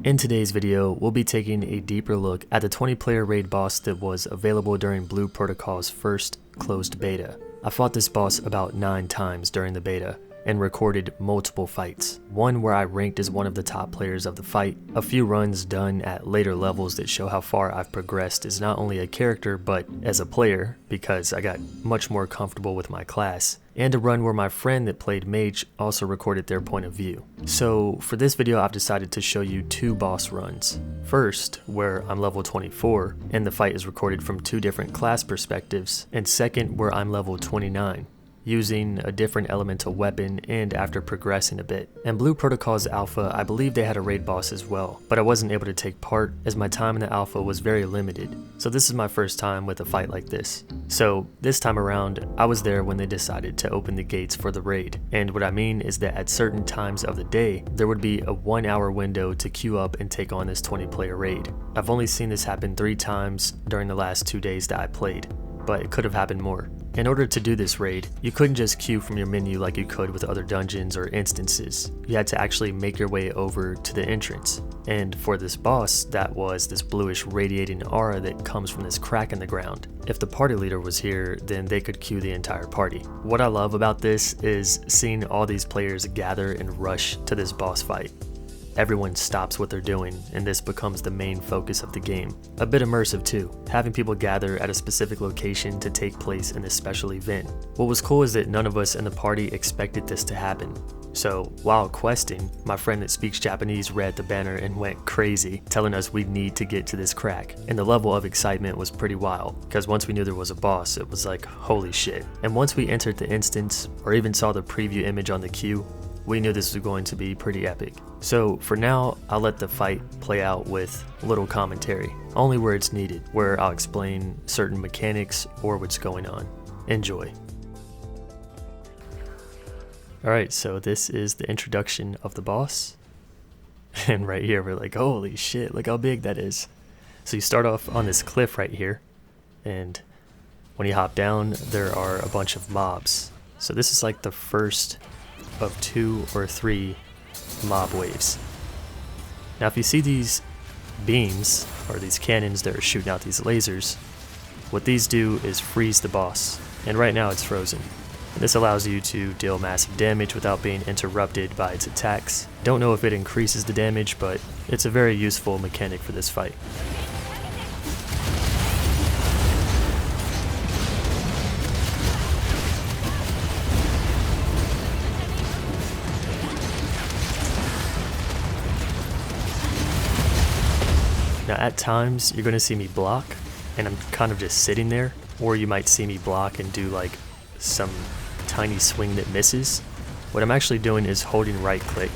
In today's video, we'll be taking a deeper look at the 20-player raid boss that was available during Blue Protocol's first closed beta. I fought this boss about 9 times during the beta and recorded multiple fights. One where I ranked as one of the top players of the fight, a few runs done at later levels that show how far I've progressed as not only a character but as a player because I got much more comfortable with my class, and a run where my friend that played Mage also recorded their point of view. So for this video I've decided to show you 2 boss runs. First, where I'm level 24 and the fight is recorded from 2 different class perspectives, and second where I'm level 29. Using a different elemental weapon and after progressing a bit. In Blue Protocol's alpha, I believe they had a raid boss as well, but I wasn't able to take part as my time in the alpha was very limited. So this is my first time with a fight like this. So this time around, I was there when they decided to open the gates for the raid. And what I mean is that at certain times of the day, there would be a 1-hour window to queue up and take on this 20-player raid. I've only seen this happen 3 times during the last 2 days that I played, but it could have happened more. In order to do this raid, you couldn't just queue from your menu like you could with other dungeons or instances. You had to actually make your way over to the entrance. And for this boss, that was this bluish radiating aura that comes from this crack in the ground. If the party leader was here, then they could queue the entire party. What I love about this is seeing all these players gather and rush to this boss fight. Everyone stops what they're doing, and this becomes the main focus of the game. A bit immersive too, having people gather at a specific location to take place in this special event. What was cool is that none of us in the party expected this to happen. So while questing, my friend that speaks Japanese read the banner and went crazy, telling us we need to get to this crack. And the level of excitement was pretty wild, because once we knew there was a boss, it was like, holy shit. And once we entered the instance, or even saw the preview image on the queue, we knew this was going to be pretty epic. So for now, I'll let the fight play out with little commentary, only where it's needed, where I'll explain certain mechanics or what's going on. Enjoy. Alright, so this is the introduction of the boss. And right here we're like, holy shit, look how big that is. So you start off on this cliff right here, and when you hop down, there are a bunch of mobs. So this is like the first of 2 or 3 mob waves. Now if you see these beams, or these cannons that are shooting out these lasers, what these do is freeze the boss, and right now it's frozen. And this allows you to deal massive damage without being interrupted by its attacks. Don't know if it increases the damage, but it's a very useful mechanic for this fight. Now at times, you're going to see me block, and I'm kind of just sitting there, or you might see me block and do like some tiny swing that misses. What I'm actually doing is holding right click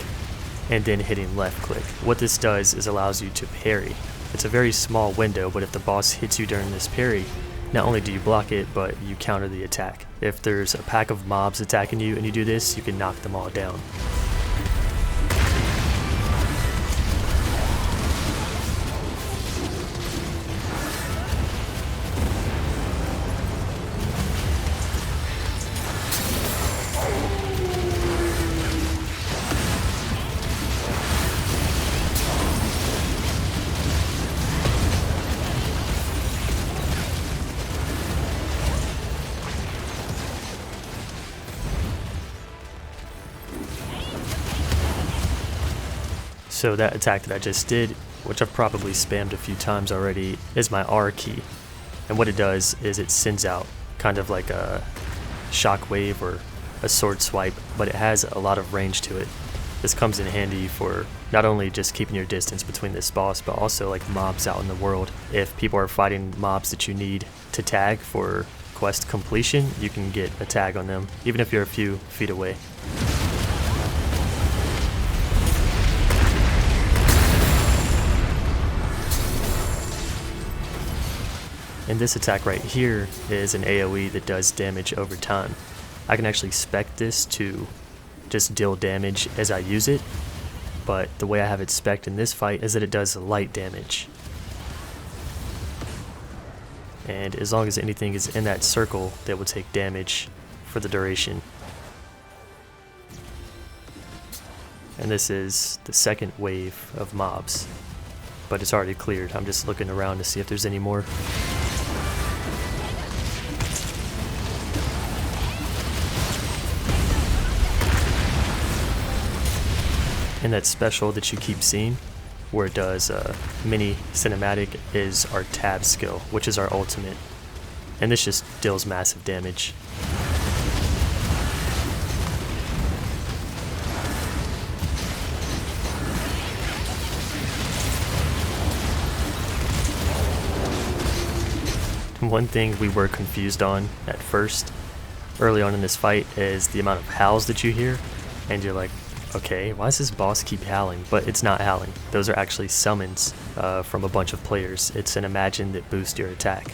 and then hitting left click. What this does is allows you to parry. It's a very small window, but if the boss hits you during this parry, not only do you block it, but you counter the attack. If there's a pack of mobs attacking you and you do this, you can knock them all down. So that attack that I just did, which I've probably spammed a few times already, is my R key. And what it does is it sends out kind of like a shockwave or a sword swipe, but it has a lot of range to it. This comes in handy for not only just keeping your distance between this boss, but also like mobs out in the world. If people are fighting mobs that you need to tag for quest completion, you can get a tag on them, even if you're a few feet away. And this attack right here is an AoE that does damage over time. I can actually spec this to just deal damage as I use it, but the way I have it spec'd in this fight is that it does light damage. And as long as anything is in that circle, they will take damage for the duration. and this is the second wave of mobs, but it's already cleared. I'm just looking around to see if there's any more. And that special that you keep seeing, where it does a mini cinematic, is our tab skill, which is our ultimate. And this just deals massive damage. One thing we were confused on at first, early on in this fight, is the amount of howls that you hear, and you're like, okay, why does this boss keep howling? But it's not howling. Those are actually summons from a bunch of players. It's an imagine that boosts your attack.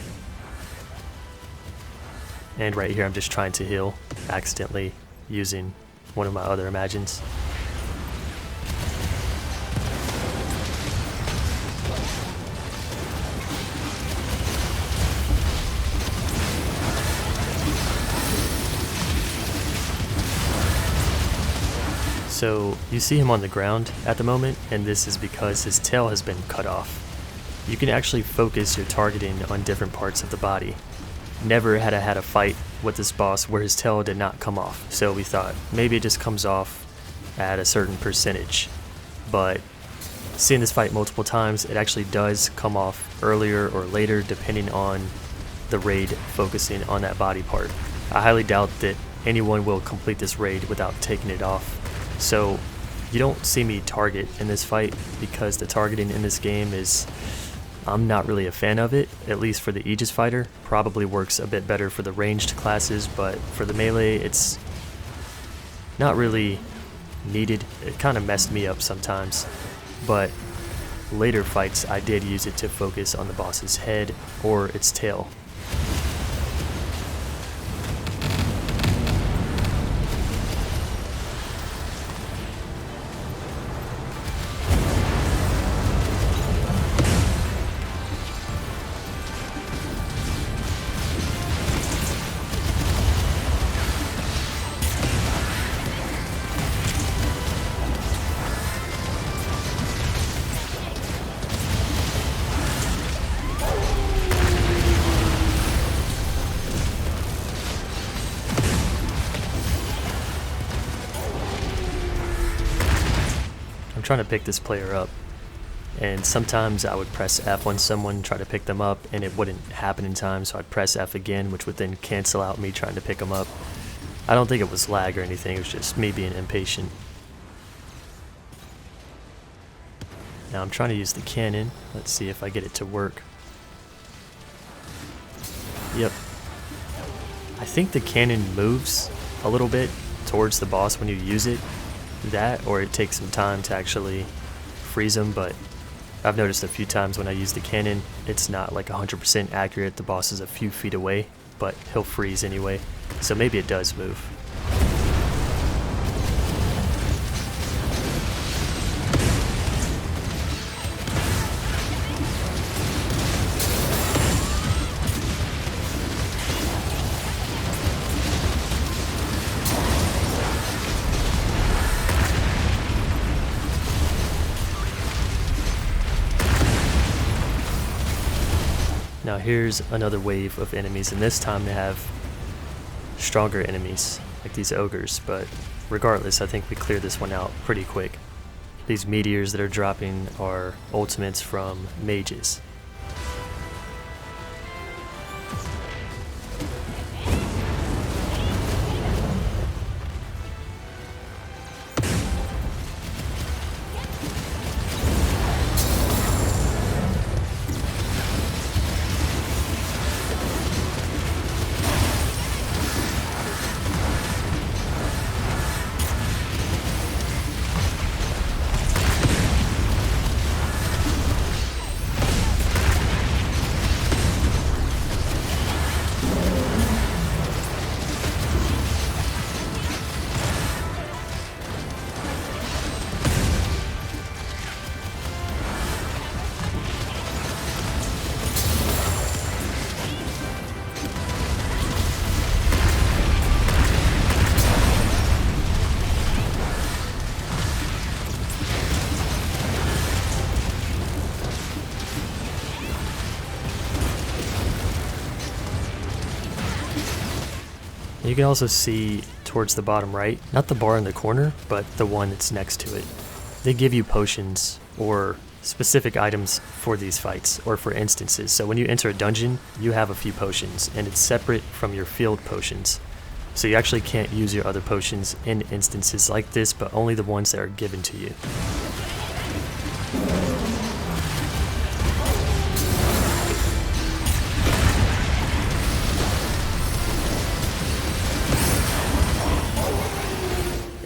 And right here I'm just trying to heal, accidentally using one of my other imagines. So you see him on the ground at the moment, and this is because his tail has been cut off. You can actually focus your targeting on different parts of the body. Never had I had a fight with this boss where his tail did not come off, so we thought maybe it just comes off at a certain percentage. But seeing this fight multiple times, it actually does come off earlier or later depending on the raid focusing on that body part. I highly doubt that anyone will complete this raid without taking it off. So you don't see me target in this fight because the targeting in this game is, I'm not really a fan of it, at least for the Aegis fighter. Probably works a bit better for the ranged classes, but for the melee it's not really needed. It kind of messed me up sometimes, but later fights I did use it to focus on the boss's head or its tail. I'm trying to pick this player up, and sometimes I would press F on someone, try to pick them up, and it wouldn't happen in time, so I'd press F again, which would then cancel out me trying to pick them up. I don't think it was lag or anything, it was just me being impatient. Now I'm trying to use the cannon. Let's see if I get it to work. Yep. I think the cannon moves a little bit towards the boss when you use it. That, or it takes some time to actually freeze them, but I've noticed a few times when I use the cannon, it's not like 100% accurate. The boss is a few feet away, but he'll freeze anyway, so maybe it does move. Now here's another wave of enemies, and this time they have stronger enemies, like these ogres, but regardless, I think we cleared this one out pretty quick. These meteors that are dropping are ultimates from mages. You can also see towards the bottom right, not the bar in the corner, but the one that's next to it. They give you potions or specific items for these fights or for instances. So when you enter a dungeon, you have a few potions and it's separate from your field potions. So you actually can't use your other potions in instances like this, but only the ones that are given to you.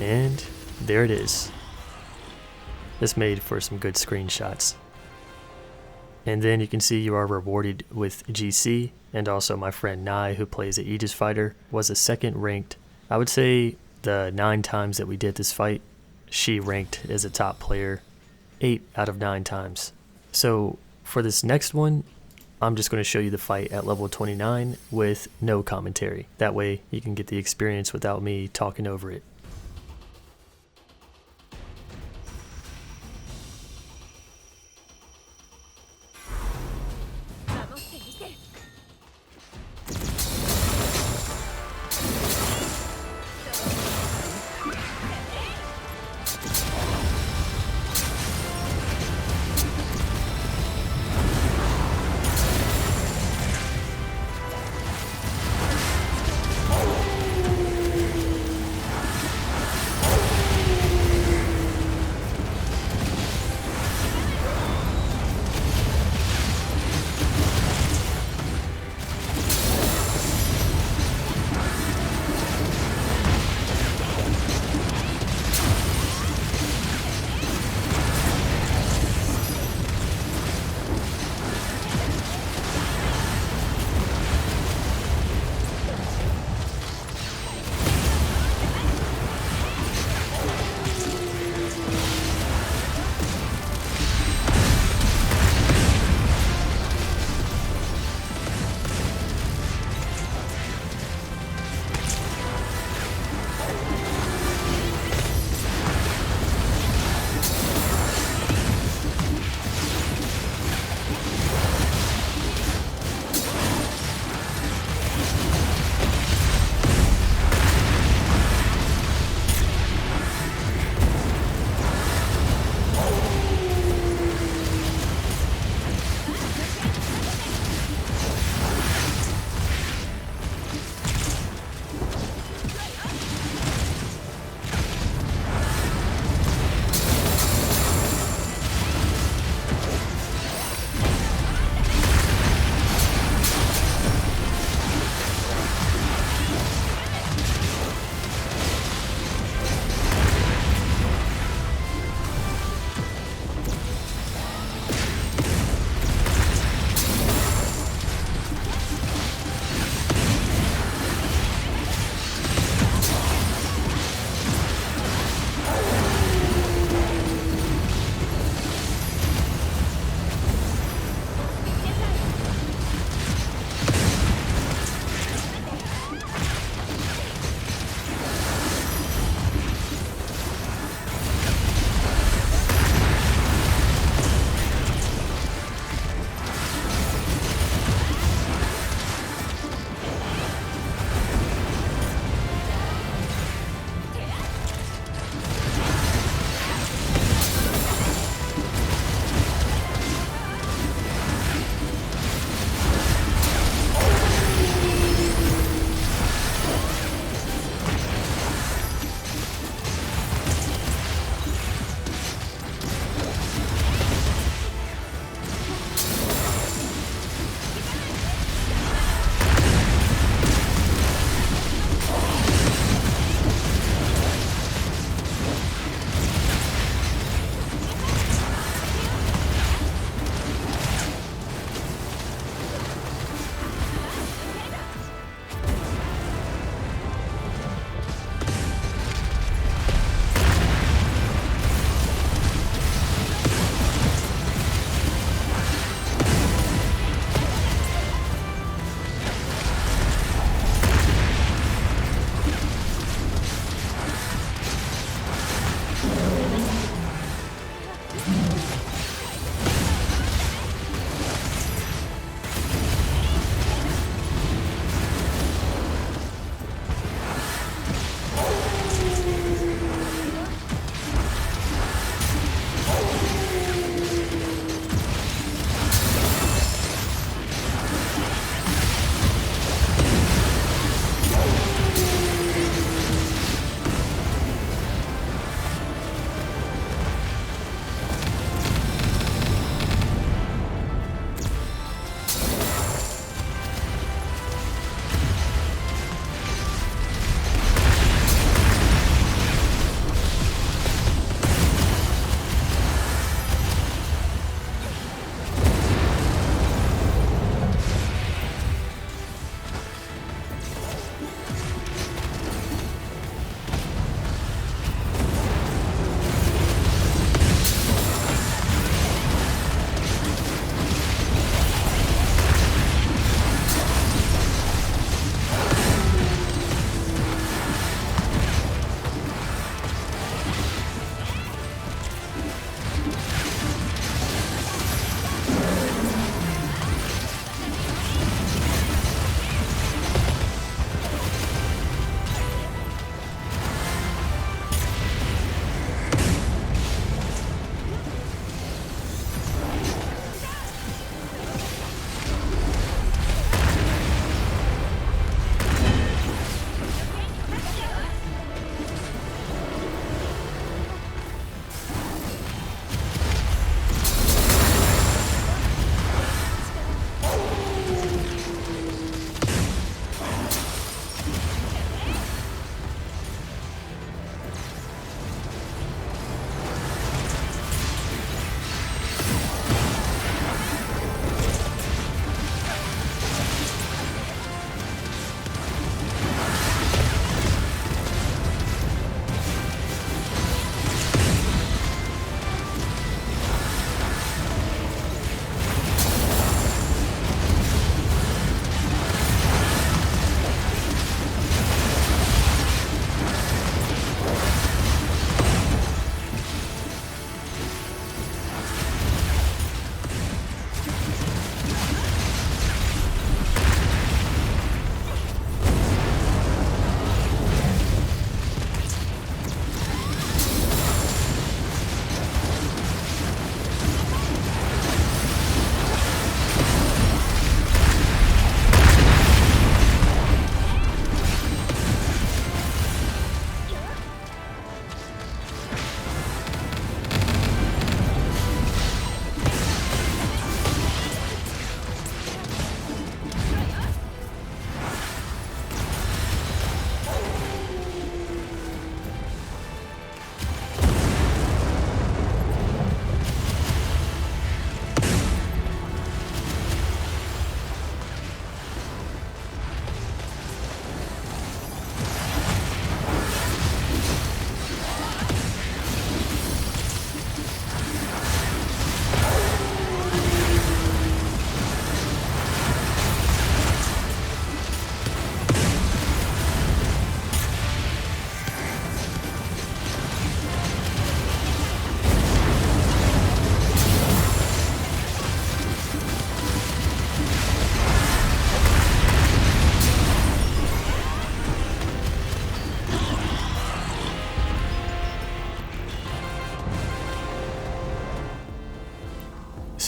And there it is. This made for some good screenshots. And then you can see you are rewarded with GC, and also my friend Nye, who plays an Aegis fighter, was a second ranked. I would say the 9 times that we did this fight, she ranked as a top player 8 out of 9 times. So for this next one, I'm just going to show you the fight at level 29 with no commentary. That way you can get the experience without me talking over it.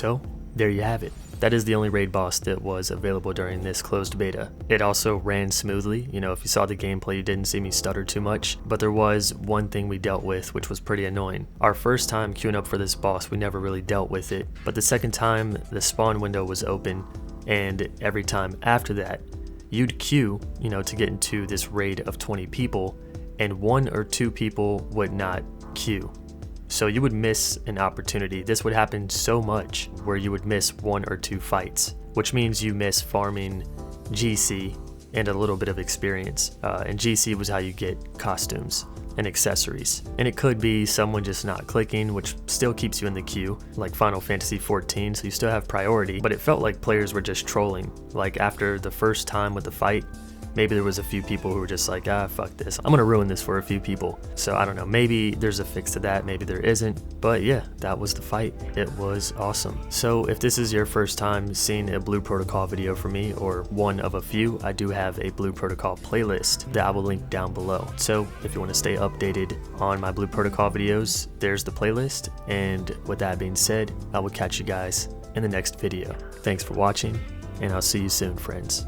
So there you have it. That is the only raid boss that was available during this closed beta. It also ran smoothly. You know, if you saw the gameplay, you didn't see me stutter too much, but there was one thing we dealt with, which was pretty annoying. Our first time queuing up for this boss, we never really dealt with it, but the second time, the spawn window was open, and every time after that, you'd queue, you know, to get into this raid of 20 people, and 1 or 2 people would not queue. So you would miss an opportunity. This would happen so much where you would miss 1 or 2 fights, which means you miss farming GC and a little bit of experience. And GC was how you get costumes and accessories. And it could be someone just not clicking, which still keeps you in the queue, like Final Fantasy XIV, so you still have priority, but it felt like players were just trolling. Like after the first time with the fight, maybe there was a few people who were just like, fuck this, I'm gonna ruin this for a few people. So I don't know, maybe there's a fix to that, maybe there isn't, but yeah, that was the fight. It was awesome. So if this is your first time seeing a Blue Protocol video from me, or one of a few, I do have a Blue Protocol playlist that I will link down below. So if you want to stay updated on my Blue Protocol videos, there's the playlist. And with that being said, I will catch you guys in the next video. Thanks for watching, and I'll see you soon, friends.